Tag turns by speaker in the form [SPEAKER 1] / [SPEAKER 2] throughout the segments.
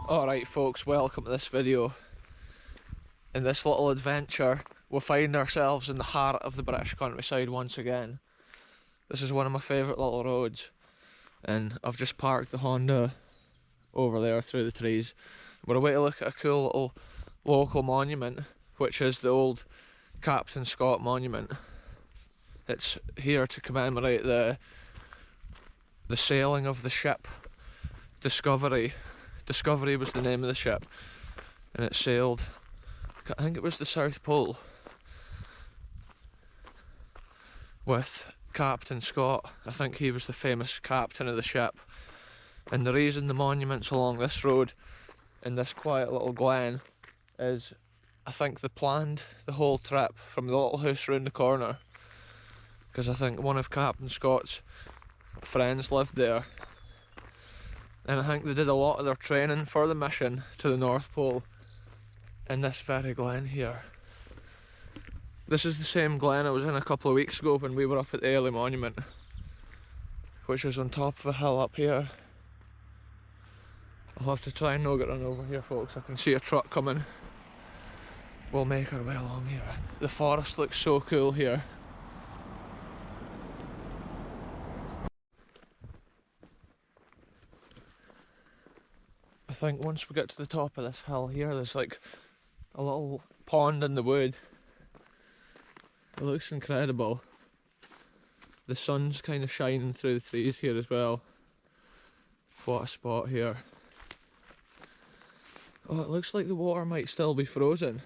[SPEAKER 1] Alright folks, welcome to this video. In this little adventure, we'll find ourselves in the heart of the British countryside once again. This is one of my favourite little roads, and I've just parked the Honda over there through the trees. We're away to look at a cool little local monument, which is the old Captain Scott monument. It's here to commemorate the sailing of the ship Discovery. Discovery was the name of the ship, and it sailed, I think it was the South Pole, with Captain Scott. I think he was the famous captain of the ship. And the reason the monument's along this road in this quiet little glen is, I think they planned the whole trip from the little house round the corner, because I think one of Captain Scott's friends lived there. And I think they did a lot of their training for the mission to the North Pole in this very glen here. This is the same glen I was in a couple of weeks ago when we were up at the Airlie Monument, which is on top of a hill up here. I'll have to try and not get run over here, folks. I can see a truck coming. We'll make our way along here. The forest looks so cool here. I think once we get to the top of this hill here, there's like a little pond in the wood. It looks incredible. The sun's kind of shining through the trees here as well. What a spot here. Oh, it looks like the water might still be frozen.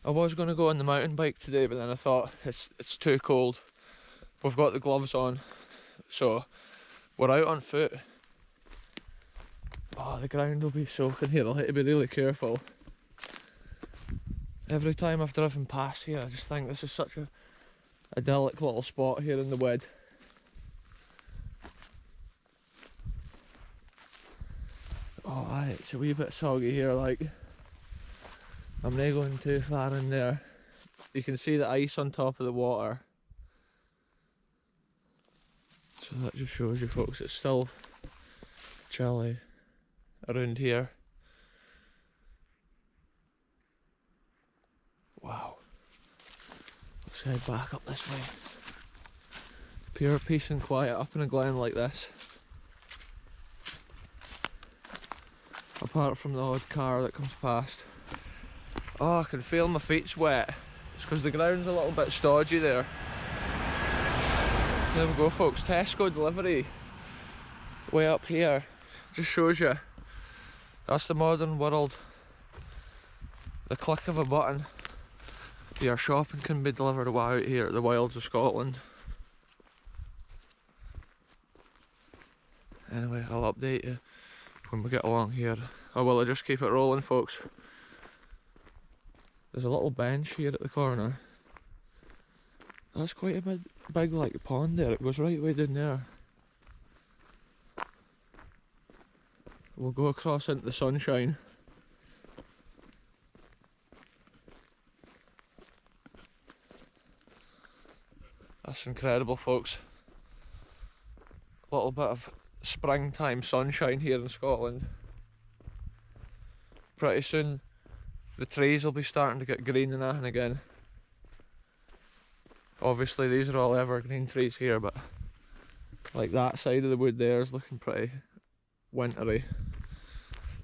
[SPEAKER 1] I was going to go on the mountain bike today, but then I thought it's too cold. We've got the gloves on, so we're out on foot. Oh, the ground will be soaking here. I'll have to be really careful. Every time I've driven past here, I just think this is such a idyllic little spot here in the wood. Oh aye, it's a wee bit soggy here, like. I'm not going too far in there. You can see the ice on top of the water. So that just shows you folks, it's still chilly around here. Wow. Let's head back up this way. Pure peace and quiet up in a glen like this. Apart from the odd car that comes past. Oh, I can feel my feet's wet. It's because the ground's a little bit stodgy there. There we go folks, Tesco delivery. Way up here. Just shows you. That's the modern world. The click of a button, your shopping can be delivered away out here at the wilds of Scotland. Anyway, I'll update you when we get along here. Or will I just keep it rolling, folks? There's a little bench here at the corner. That's quite a big like pond there. It goes right way down there. We'll go across into the sunshine. That's incredible, folks. A little bit of springtime sunshine here in Scotland. Pretty soon the trees will be starting to get green and that and again. Obviously these are all evergreen trees here, but like that side of the wood there is looking pretty wintry.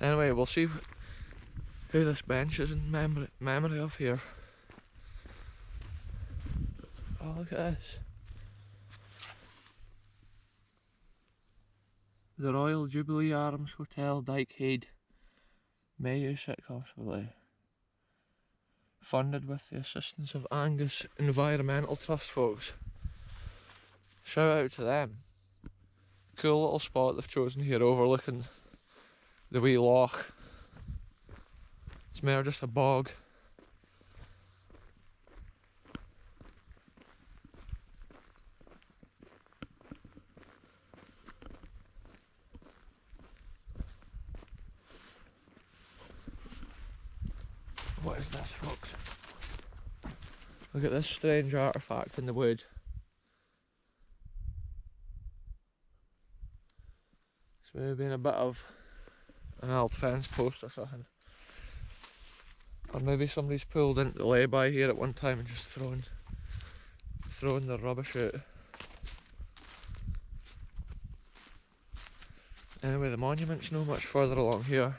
[SPEAKER 1] Anyway, we'll see who this bench is in memory of here. Oh, look at this. The Royal Jubilee Arms Hotel, Dykehead. May you sit comfortably. Funded with the assistance of Angus Environmental Trust, folks. Shout out to them. Cool little spot they've chosen here overlooking the wee loch. It's more just a bog. What is this, folks? Look at this strange artefact in the wood. It's maybe been a bit of an old fence post or something. Or maybe somebody's pulled into the lay-by here at one time and just thrown their rubbish out. Anyway, the monument's no much further along here.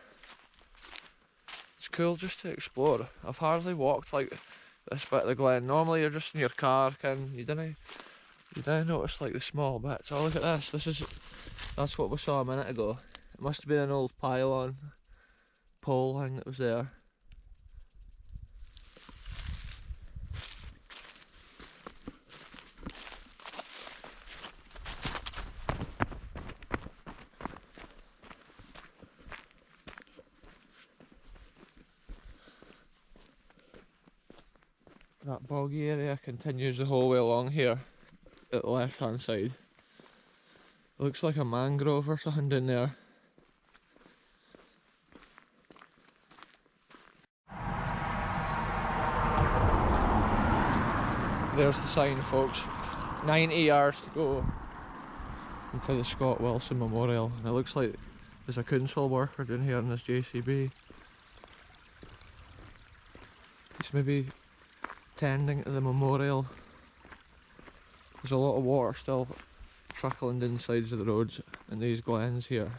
[SPEAKER 1] It's cool just to explore. I've hardly walked like this bit of the glen. Normally you're just in your car, you didn't notice like the small bits. Oh, look at this. That's what we saw a minute ago. It must have been an old pylon pole thing that was there. That boggy area continues the whole way along here at the left hand side. It looks like a mangrove or something down there. There's the sign, folks. 90 yards to go into the Scott Wilson Memorial, and it looks like there's a council worker down here in this JCB. He's maybe tending to the memorial. There's a lot of water still trickling down the sides of the roads in these glens here.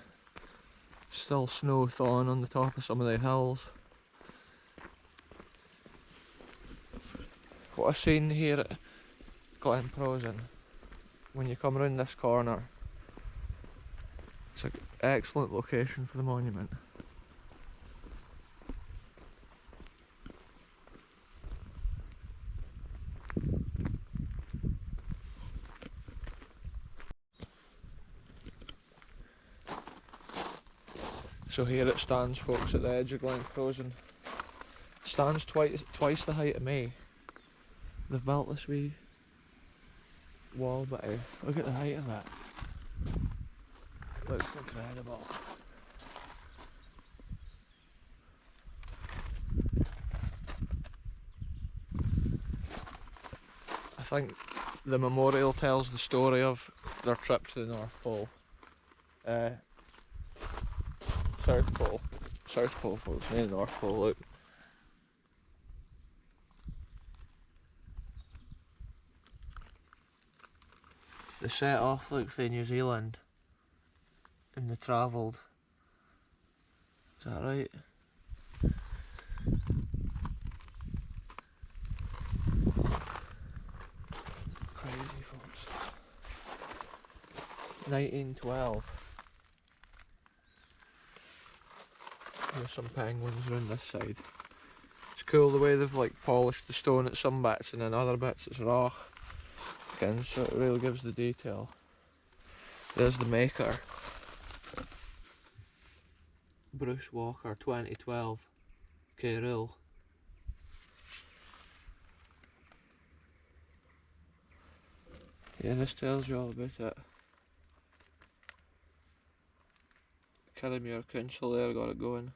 [SPEAKER 1] Still snow thawing on the top of some of the hills. What I've seen here at Glen Prosen, when you come around this corner, it's an excellent location for the monument. So here it stands, folks, at the edge of Glen Prosen. It stands twice the height of me. They've built this wee wall, but look at the height of that. It looks incredible. I think the memorial tells the story of their trip to the North Pole. South Pole, folks, not the North Pole, look. They set off, look, for New Zealand, and they travelled. Is that right? Crazy, folks. 1912. There's some penguins around this side. It's cool the way they've like polished the stone at some bits and then other bits it's rock. Again, so it really gives the detail. There's the maker. Bruce Walker, 2012. K-Rule. Yeah, this tells you all about it. Kirriemuir Council there got it going.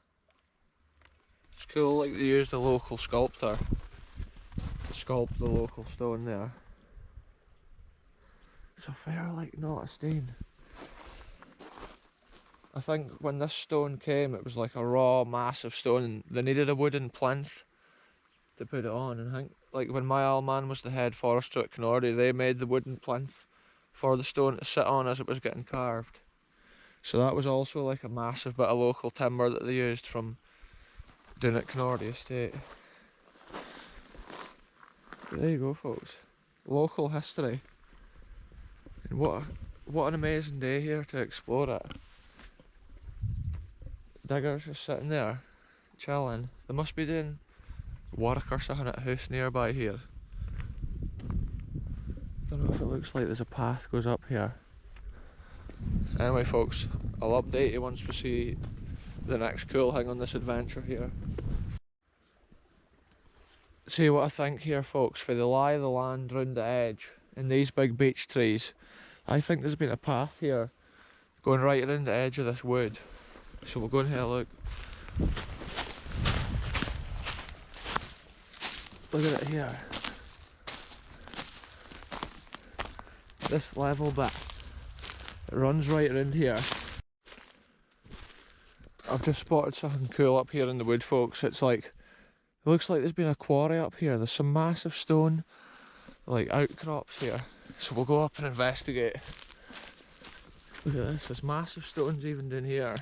[SPEAKER 1] It's cool, like they used a local sculptor to sculpt the local stone there. It's a fair, like, not a stain. I think when this stone came, it was like a raw, massive stone, and they needed a wooden plinth to put it on. And I think, like, when my old man was the head forester at Canardy, they made the wooden plinth for the stone to sit on as it was getting carved. So that was also like a massive bit of local timber that they used from down at Canardy Estate. But there you go, folks. Local history. And what an amazing day here to explore it. Diggers just sitting there, chilling. They must be doing work or something at a house nearby here. Don't know if it looks like there's a path goes up here. Anyway, folks, I'll update you once we see the next cool thing on this adventure here. See what I think here, folks. For the lie of the land round the edge and these big beech trees, I think there's been a path here going right around the edge of this wood. So we'll go and have a look. Look at it here. This level bit. It runs right around here. I've just spotted something cool up here in the wood, folks. It's like, it looks like there's been a quarry up here. There's some massive stone, like, outcrops here. So we'll go up and investigate. Look at this, there's massive stones even down here.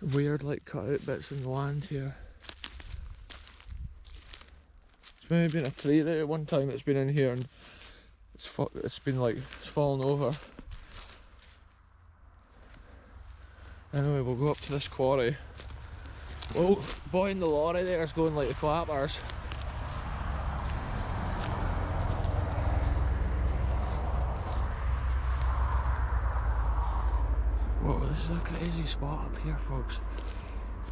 [SPEAKER 1] Weird, like, cut out bits in the land here. It's maybe been a tree there at one time. It's been in here and it's been like, it's fallen over. Anyway, we'll go up to this quarry. Oh, boy in the lorry there is going like the clappers. Whoa, this is a crazy spot up here, folks.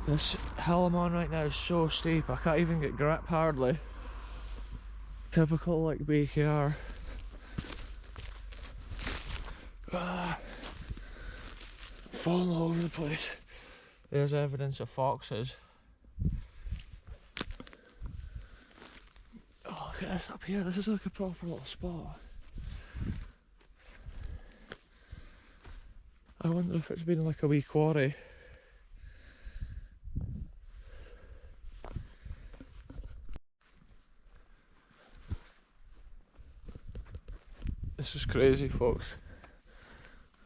[SPEAKER 1] This hill I'm on right now is so steep, I can't even get grip hardly. Typical like BKR. Falling all over the place. There's evidence of foxes. Oh, look at this up here, this is like a proper little spot. I wonder if it's been like a wee quarry. This is crazy, folks.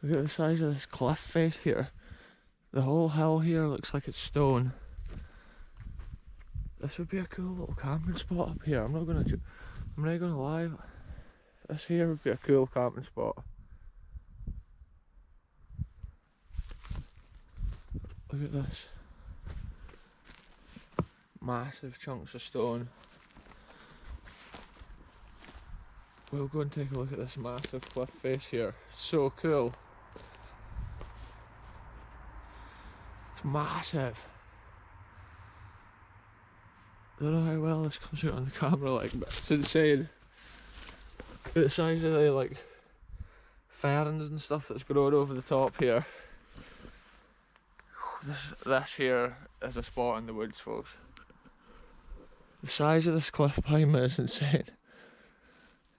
[SPEAKER 1] Look at the size of this cliff face here. The whole hill here looks like it's stone. This would be a cool little camping spot up here. I'm not gonna lie. This here would be a cool camping spot. Look at this. Massive chunks of stone. We'll go and take a look at this massive cliff face here. So cool. It's massive. I don't know how well this comes out on the camera, like, but it's insane. The size of the like ferns and stuff that's growing over the top here. This here is a spot in the woods, folks. The size of this cliff behind me is insane.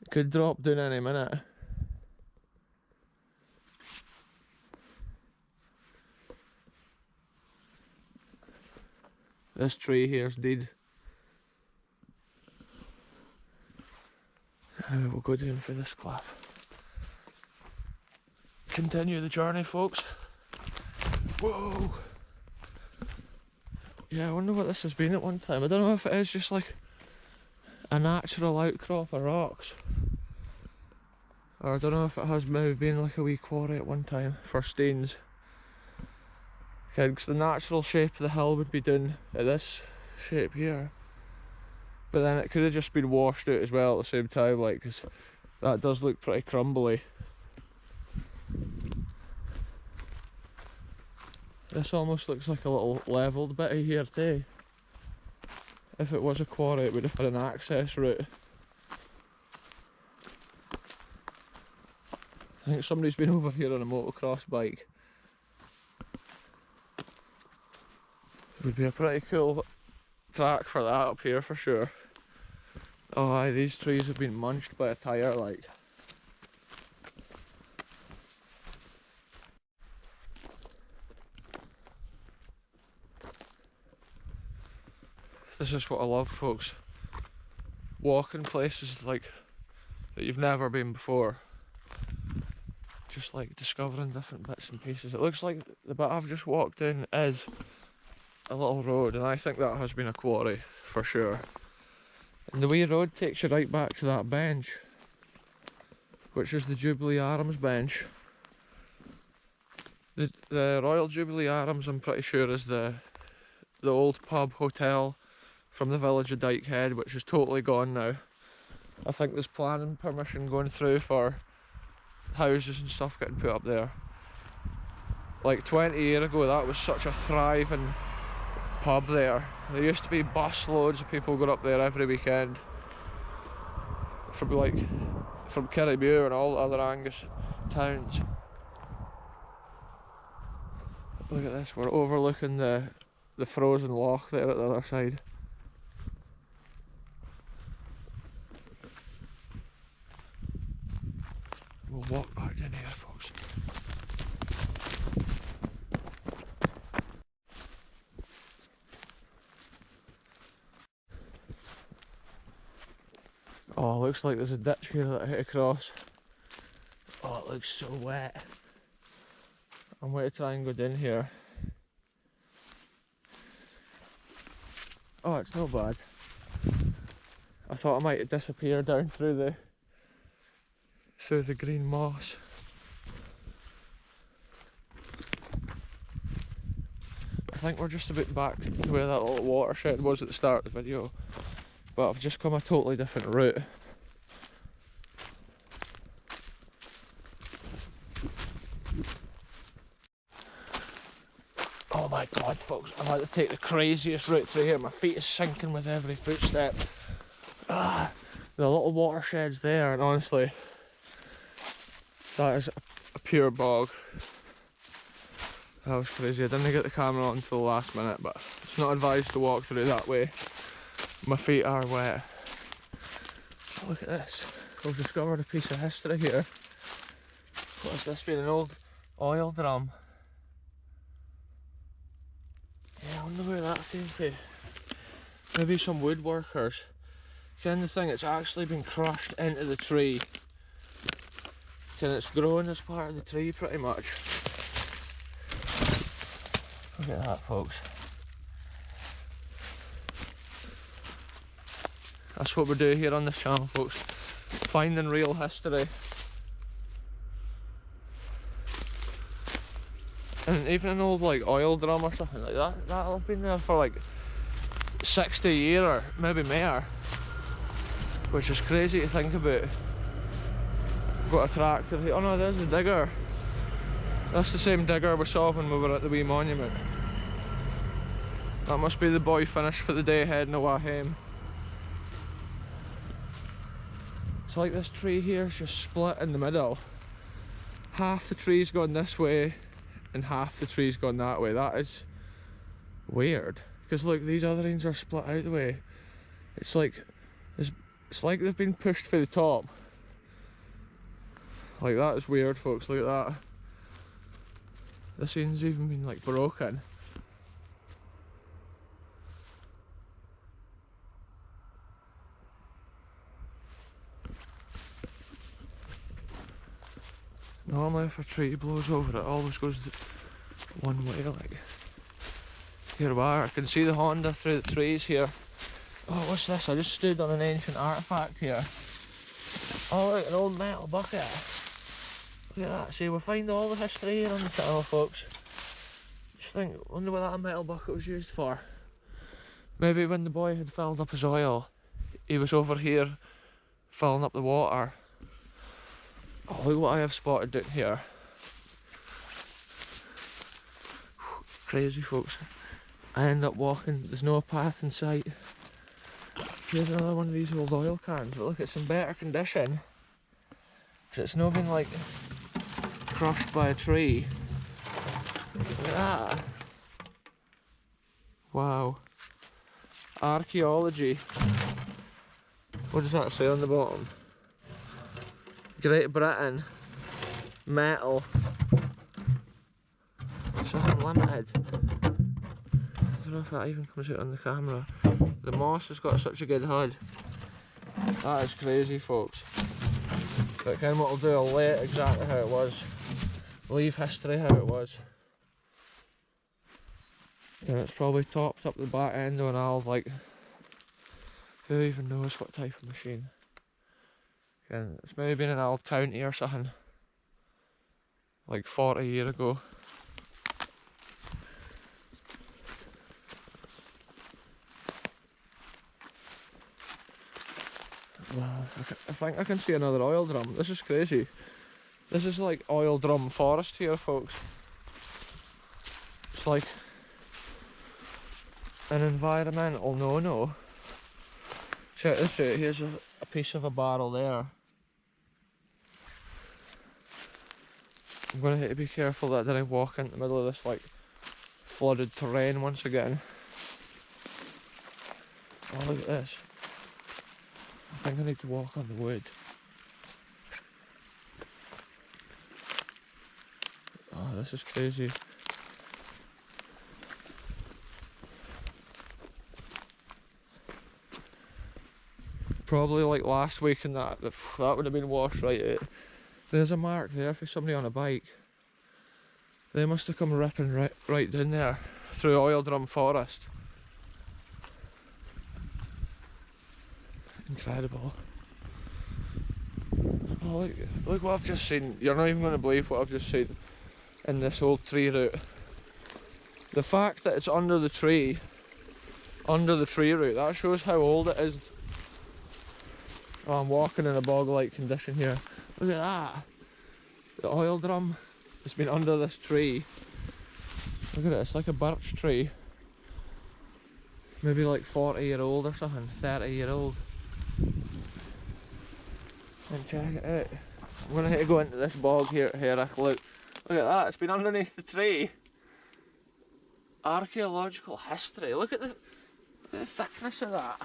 [SPEAKER 1] It could drop down any minute. This tree here's dead. We'll go down for this cliff. Continue the journey, folks. Whoa! Yeah, I wonder what this has been at one time. I don't know if it is just like a natural outcrop of rocks, or I don't know if it has maybe been like a wee quarry at one time for stains. Because the natural shape of the hill would be down at this shape here, but then it could have just been washed out as well at the same time, like, because that does look pretty crumbly. This almost looks like a little levelled bit of here too. If it was a quarry, it would have had an access route. I think somebody's been over here on a motocross bike. It would be a pretty cool track for that up here for sure. Oh aye, these trees have been munched by a tyre, like. This is what I love, folks. Walking places like that you've never been before. Just like discovering different bits and pieces. It looks like the bit I've just walked in is a little road, and I think that has been a quarry for sure. And the wee road takes you right back to that bench, which is the Jubilee Arms bench. The Royal Jubilee Arms, I'm pretty sure, is the old pub hotel from the village of Dykehead, which is totally gone now. I think there's planning permission going through for houses and stuff getting put up there. Like 20 years ago, that was such a thriving pub there. There used to be bus loads of people going up there every weekend from Kirriemuir and all the other Angus towns. Look at this, we're overlooking the frozen loch there at the other side. We'll walk back in here, folks. Oh, it looks like there's a ditch here that I hit across. Oh, it looks so wet. I'm going to try and go down here. Oh, it's not bad. I thought I might disappear down through the green moss. I think we're just about back to where that little watershed was at the start of the video, but I've just come a totally different route. Oh my god, folks, I've had to take the craziest route through here. My feet is sinking with every footstep. The little watershed's there, and honestly, that is a pure bog. That was crazy. I didn't get the camera on until the last minute, but it's not advised to walk through that way. My feet are wet. Oh, look at this. We've discovered a piece of history here. What has this been? An old oil drum. Yeah, I wonder where that came from. Maybe some woodworkers. Kind of thing, it's actually been crushed into the tree. And it's grown as part of the tree pretty much. Look at that, folks. That's what we do here on this channel, folks. Finding real history. And even an old like oil drum or something like that, that'll have been there for like 60 years or maybe more. Which is crazy to think about. Got a tractor here. Oh no, there's the digger. That's the same digger we saw when we were at the wee monument. That must be the boy finished for the day heading away home. It's like this tree here is just split in the middle. Half the tree's gone this way and half the tree's gone that way. That is weird. Because look, these other ones are split out the way. It's like they've been pushed through the top. Like, that is weird, folks. Look at that. This one's even been like broken. Normally if a tree blows over, it always goes one way, like. Here we are, I can see the Honda through the trees here. Oh, what's this? I just stood on an ancient artefact here. Oh look, an old metal bucket. Look at that, see, we find all the history here on the channel, folks. Just think, wonder what that metal bucket was used for. Maybe when the boy had filled up his oil, he was over here filling up the water. Oh, look what I have spotted down here. Crazy, folks. I end up walking, there's no path in sight. Here's another one of these old oil cans, but look, it's in better condition. Because it's not been like crushed by a tree. Look at that. Wow. Archaeology. What does that say on the bottom? Great Britain. Metal. Something limited. I don't know if that even comes out on the camera. The moss has got such a good HUD. That is crazy, folks. But kind of what I'll do, I'll lay it exactly how it was. Leave history how it was. And it's probably topped up the back end of an old, like, who even knows what type of machine. And it's maybe been an old county or something. Like 40 years ago. Wow, I think I can see another oil drum. This is crazy. This is like oil drum forest here, folks. It's like an environmental no-no. Check this out, here's a piece of a barrel there. I'm going to have to be careful that I didn't walk into the middle of this like flooded terrain once again. Oh, look at this. I think I need to walk on the wood. Oh, this is crazy. probably like last week, and that would have been washed right out. There's a mark there for somebody on a bike. They must have come ripping right down there through oil drum forest. Incredible. Oh, look what I've just seen. You're not even going to believe what I've just seen in this old tree root. The fact that it's under the tree root, that shows how old it is. Oh, I'm walking in a bog-like condition here. Look at that. The oil drum has been under this tree. Look at it, it's like a birch tree. Maybe like 40-year-old or something, 30-year-old. And check it out. I'm gonna have to go into this bog here, Look at that, it's been underneath the tree. Archaeological history. Look at the thickness of that.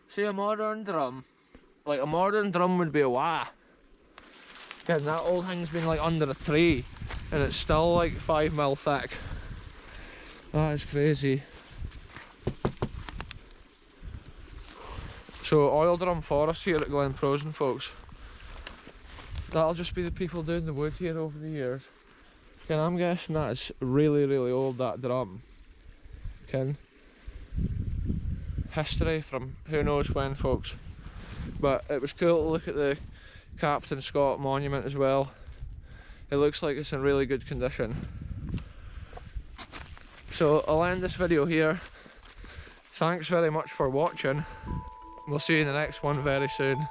[SPEAKER 1] See, a modern drum, like a modern drum would be a wah. And that old thing's been like under a tree and it's still like 5 mil thick. That is crazy. So oil drum forest here at Glen Prosen, folks. That'll just be the people doing the wood here over the years. And I'm guessing that's really, really old, that drum. Ken. History from who knows when, folks. But it was cool to look at the Captain Scott monument as well. It looks like it's in really good condition. So I'll end this video here. Thanks very much for watching. We'll see you in the next one very soon.